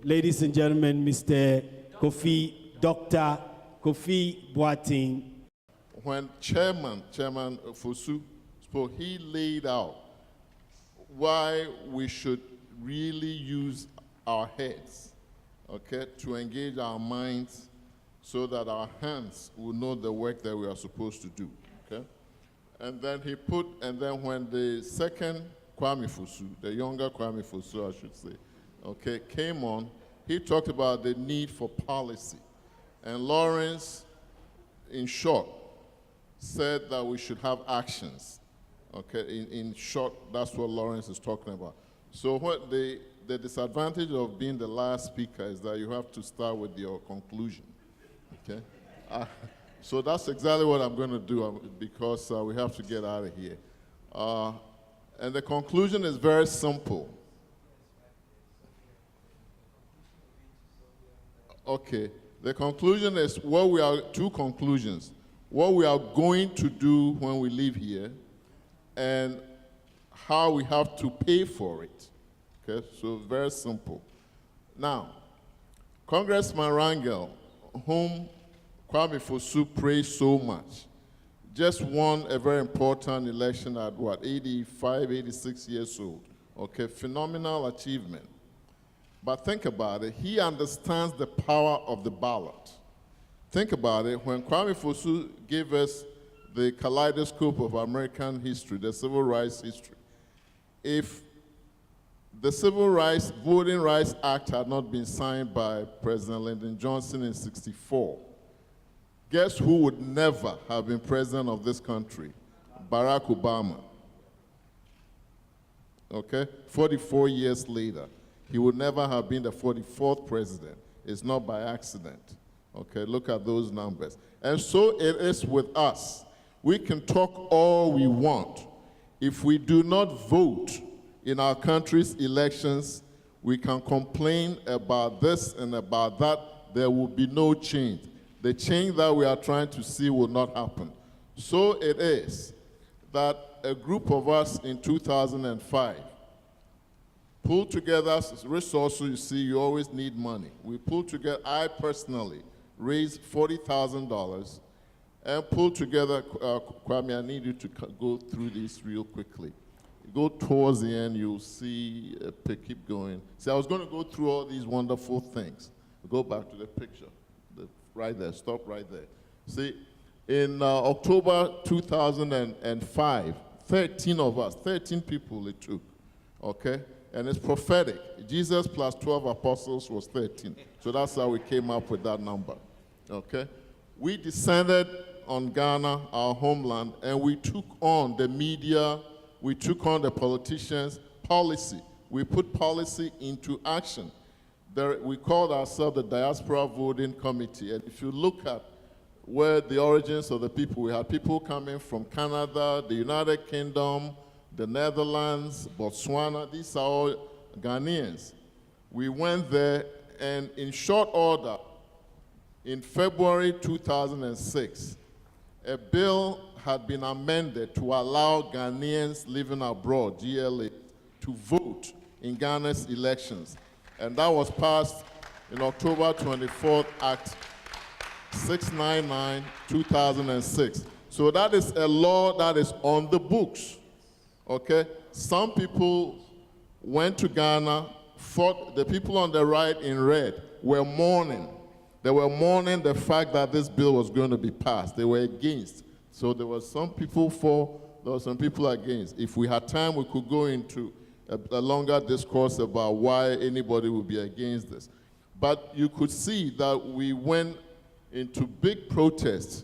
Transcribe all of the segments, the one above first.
Ladies and gentlemen, Mr. Kofi, Dr. Kofi Boateng. When Chairman Fosu spoke, he laid out why we should really use our heads, okay, to engage our minds so that our hands will know the work that we are supposed to do, okay? And then when the second Kwame Fosu, the younger Kwame Fosu, I should say, okay, came on, he talked about the need for policy. And Lawrence, in short, said that we should have actions. Okay, in short, that's what Lawrence is talking about. So what the disadvantage of being the last speaker is that you have to start with your conclusion, okay? So that's exactly what I'm going to do because we have to get out of here. And the conclusion is very simple. Okay, the conclusion is two conclusions. What we are going to do when we leave here and how we have to pay for it. Okay, so very simple. Now, Congressman Rangel, whom Kwame Fosu praised so much, just won a very important election at what, 85, 86 years old. Okay, phenomenal achievement. But think about it, he understands the power of the ballot. Think about it, when Kwame Fosu gave us the kaleidoscope of American history, the Civil Rights history, if the Civil Rights Voting Rights Act had not been signed by President Lyndon Johnson in '64, guess who would never have been president of this country? Barack Obama. Okay, 44 years later, he would never have been the 44th president. It's not by accident. Okay, look at those numbers. And so it is with us. We can talk all we want. If we do not vote in our country's elections, we can complain about this and about that. There will be no change. The change that we are trying to see will not happen. So it is that a group of us in 2005 pulled together resources. You see, you always need money. We pulled together, I personally raised $40,000 and pulled together, Kwame, I need you to go through this real quickly. Go towards the end, you'll see, keep going. See, I was going to go through all these wonderful things. Go back to the picture, right there, stop right there. See, in October 2005, 13 of us, 13 people it took, okay? And it's prophetic. Jesus plus 12 apostles was 13. So that's how we came up with that number, okay? We descended on Ghana, our homeland, and we took on the media, we took on the politicians, policy. We put policy into action. We called ourselves the Diaspora Voting Committee. And if you look at where the origins of the people, we had people coming from Canada, the United Kingdom, the Netherlands, Botswana. These are all Ghanaians. We went there, and in short order, in February 2006, a bill had been amended to allow Ghanaians living abroad, GLA, to vote in Ghana's elections. And that was passed in October 24th, Act 699, 2006. So that is a law that is on the books, okay? Some people went to Ghana, fought. The people on the right in red were mourning. They were mourning the fact that this bill was going to be passed. They were against. So there were some people for, there were some people against. If we had time, we could go into a longer discourse about why anybody would be against this. But you could see that we went into big protests,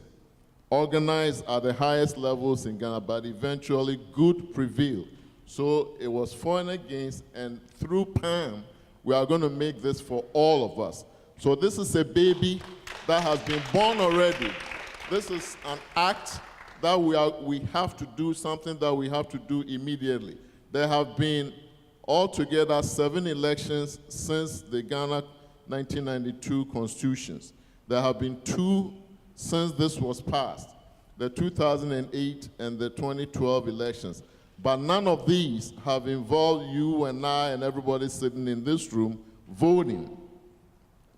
organized at the highest levels in Ghana, but eventually good prevailed. So it was for and against, and through PAM, we are going to make this for all of us. So this is a baby that has been born already. This is an act that we have to do, something that we have to do immediately. There have been altogether 7 elections since the Ghana 1992 constitutions. There have been 2 since this was passed, the 2008 and the 2012 elections. But none of these have involved you and I and everybody sitting in this room voting.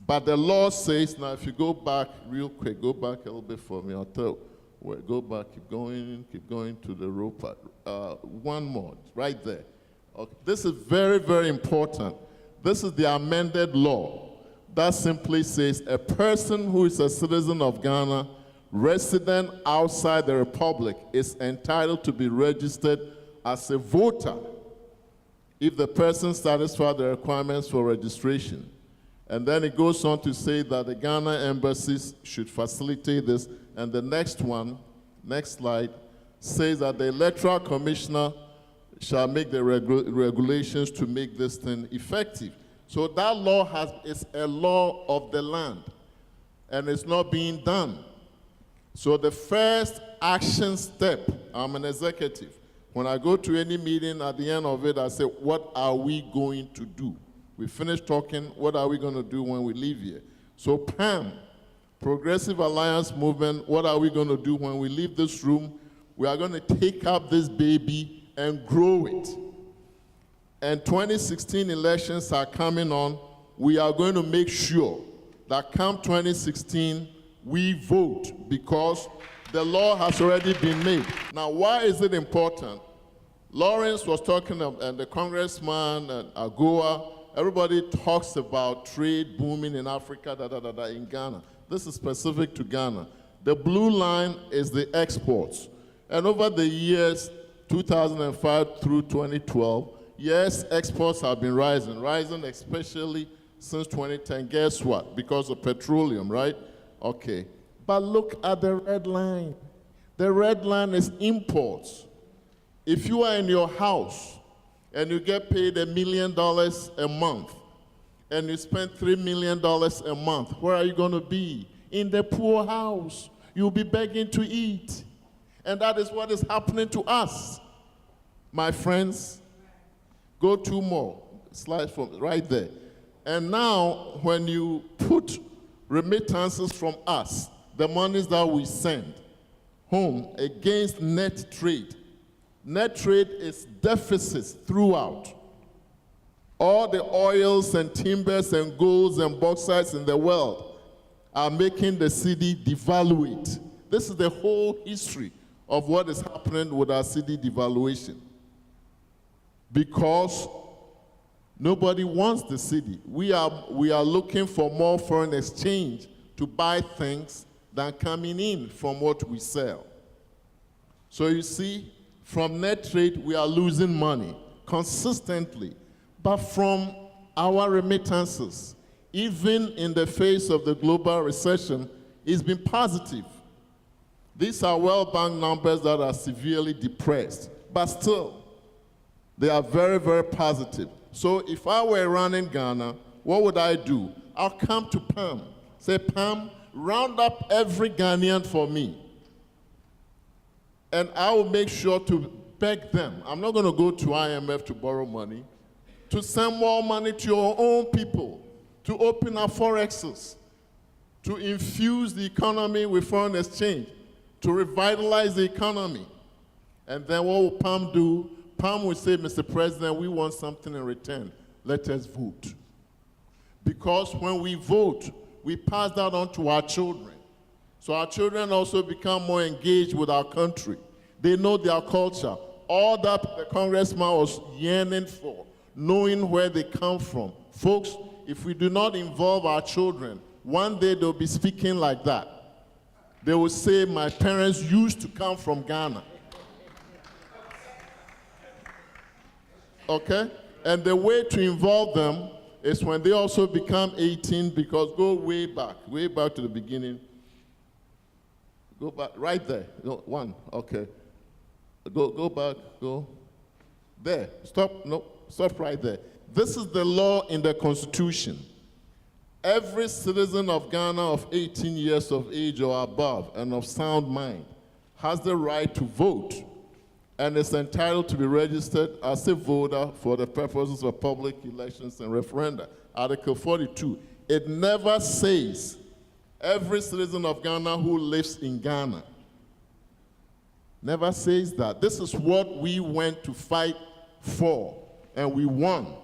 But the law says, now if you go back real quick, go back a little bit for me, I'll tell. Wait, go back, keep going to the row part. One more, right there. Okay. This is very, very important. This is the amended law that simply says a person who is a citizen of Ghana, resident outside the Republic, is entitled to be registered as a voter if the person satisfies the requirements for registration. And then it goes on to say that the Ghana embassies should facilitate this. And the next one, next slide, says that the electoral commissioner shall make the regulations to make this thing effective. So that law is a law of the land, and it's not being done. So the first action step, I'm an executive. When I go to any meeting, at the end of it, I say, what are we going to do? We finish talking, what are we going to do when we leave here? So PAM, Progressive Alliance Movement, what are we going to do when we leave this room? We are going to take up this baby and grow it. And 2016 elections are coming on. We are going to make sure that come 2016, we vote because the law has already been made. Now, why is it important? Lawrence was talking about, and the congressman, and Agoa, everybody talks about trade booming in Africa, in Ghana. This is specific to Ghana. The blue line is the exports. And over the years, 2005 through 2012, yes, exports have been rising especially since 2010. Guess what? Because of petroleum, right? Okay. But look at the red line. The red line is imports. If you are in your house and you get paid $1 million a month, and you spend $3 million a month, where are you going to be? In the poor house. You'll be begging to eat. And that is what is happening to us. My friends, go 2 more slides from right there. And now, when you put remittances from us, the monies that we send home against net trade is deficits throughout. All the oils and timbers and golds and bauxites in the world are making the cedi devaluate. This is the whole history of what is happening with our cedi devaluation. Because nobody wants the cedi. We are looking for more foreign exchange to buy things than coming in from what we sell. So you see, from net trade, we are losing money consistently. But from our remittances, even in the face of the global recession, it's been positive. These are World Bank numbers that are severely depressed, but still, they are very, very positive. So if I were running Ghana, what would I do? I'll come to PAM. Say, PAM, round up every Ghanaian for me. And I will make sure to beg them. I'm not going to go to IMF to borrow money. To send more money to your own people, to open up forexes, to infuse the economy with foreign exchange, to revitalize the economy. And then what will PAM do? PAM will say, Mr. President, we want something in return. Let us vote. Because when we vote, we pass that on to our children. So our children also become more engaged with our country. They know their culture. All that the congressman was yearning for, knowing where they come from. Folks, if we do not involve our children, one day they'll be speaking like that. They will say, my parents used to come from Ghana. Okay? And the way to involve them is when they also become 18, because go way back to the beginning. Go back, right there. No, one, okay. Go back, go. There, stop, no, stop right there. This is the law in the Constitution. Every citizen of Ghana of 18 years of age or above and of sound mind has the right to vote and is entitled to be registered as a voter for the purposes of public elections and referenda. Article 42. It never says every citizen of Ghana who lives in Ghana. Never says that. This is what we went to fight for, and we won.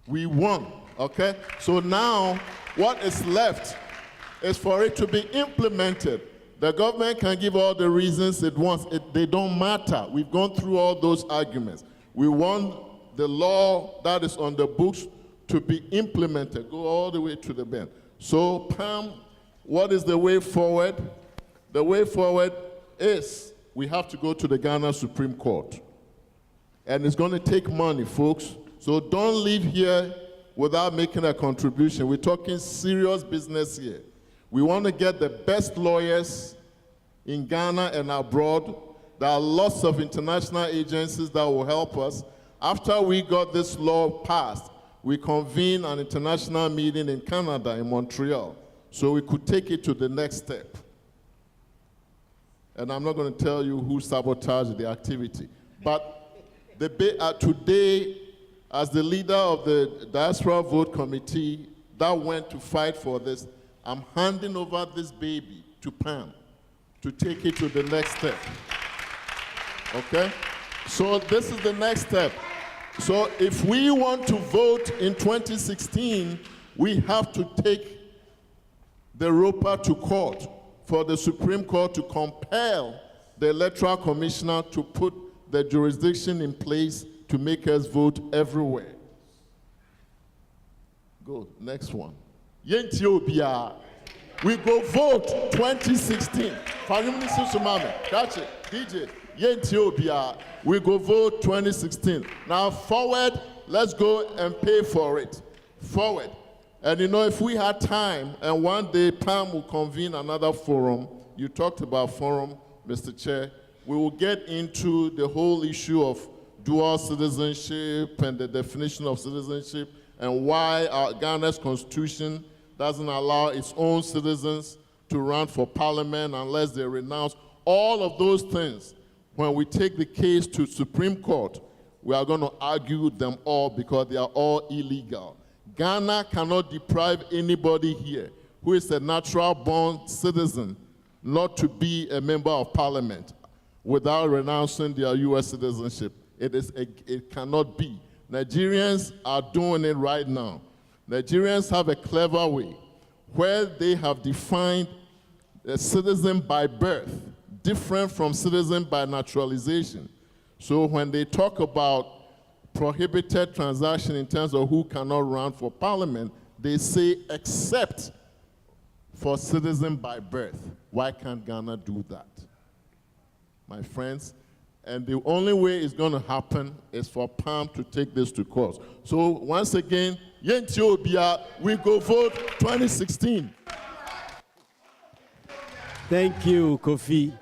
We won, Okay? So now, what is left is for it to be implemented. The government can give all the reasons it wants. They don't matter. We've gone through all those arguments. We want the law that is on the books to be implemented, go all the way to the bend. So, Pam, what is the way forward? The way forward is we have to go to the Ghana Supreme Court. And it's going to take money, folks. So don't leave here without making a contribution. We're talking serious business here. We want to get the best lawyers in Ghana and abroad. There are lots of international agencies that will help us. After we got this law passed, we convened an international meeting in Canada, in Montreal, so we could take it to the next step. And I'm not going to tell you who sabotaged the activity. But today, as the leader of the Diaspora Vote Committee that went to fight for this, I'm handing over this baby to Pam to take it to the next step. Okay? So this is the next step. So if we want to vote in 2016, we have to take the ROPA to court for the Supreme Court to compel the Electoral Commissioner to put the jurisdiction in place to make us vote everywhere. Go, next one. Yentiobia. We go vote 2016. Catch it, DJ. Yentiobia. We go vote 2016. Now forward, let's go and pay for it. Forward. And you know, if we had time, and one day Pam will convene another forum, you talked about forum, Mr. Chair, we will get into the whole issue of dual citizenship and the definition of citizenship and why our Ghana's constitution doesn't allow its own citizens to run for parliament unless they renounce all of those things. When we take the case to Supreme Court, we are going to argue them all because they are all illegal. Ghana cannot deprive anybody here who is a natural-born citizen not to be a member of parliament without renouncing their U.S. citizenship. It cannot be. Nigerians are doing it right now. Nigerians have a clever way where they have defined a citizen by birth different from citizen by naturalization. So when they talk about prohibited transaction in terms of who cannot run for parliament, they say except for citizen by birth. Why can't Ghana do that? My friends, and the only way it's going to happen is for Pam to take this to court. So once again, Yentiobia, we go vote 2016. Thank you, Kofi.